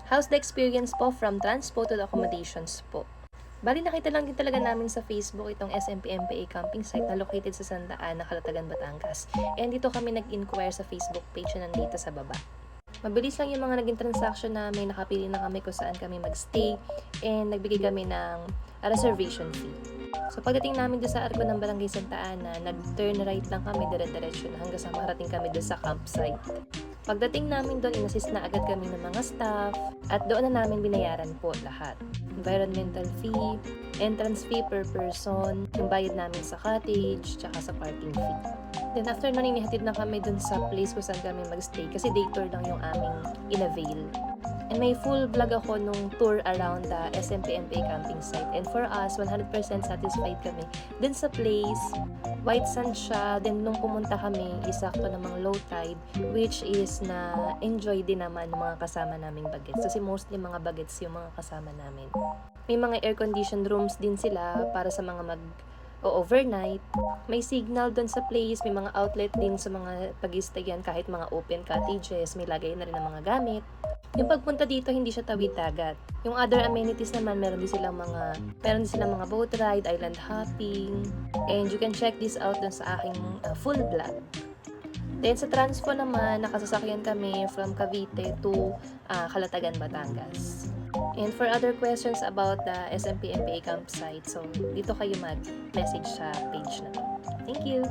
How's the experience po from transpo to the accommodations po? Bali nakita lang din talaga namin sa Facebook itong SMP-MPA camping site na located sa Sandaan, Calatagan, Batangas. And dito kami nag-inquire sa Facebook page na nandito sa baba. Mabilis lang yung mga naging transaction namin, nakapili na kami kung saan kami magstay, and nagbigay kami ng reservation fee. So pagdating namin doon sa arko ng Barangay Santa Ana, nag-turn right lang kami dire-diretso na hanggang sa makarating kami doon sa campsite. Pagdating namin doon, inassist na agad kami ng mga staff at doon na namin binayaran po lahat. Environmental fee, entrance fee per person, yung bayad namin sa cottage, tsaka sa parking fee. Then after nun, inihatid na kami dun sa place kung saan kami magstay kasi day tour lang yung aming in-avail. And may full vlog ako nung tour around the SMP-MPA camping site. And for us, 100% satisfied kami dun sa place. White sand siya. Then nung pumunta kami, isakto namang low tide, which is na enjoy din naman ng mga kasama naming bagets. Kasi mostly mga bagets yung mga kasama namin. May mga air-conditioned rooms din sila para sa mga overnight. May signal doon sa place, may mga outlet din sa mga pag-istayan kahit mga open cottages, may lagay na rin ng mga gamit. Yung pagpunta dito, hindi siya tawid dagat. Yung other amenities naman, meron din silang mga boat ride, island hopping, and you can check this out dun sa aking full vlog. Then sa transpo naman, nakasasakyan kami from Cavite to Calatagan, Batangas. And for other questions about the SMP-MPA campsite, so dito kayo mag-message sa page na to. Thank you!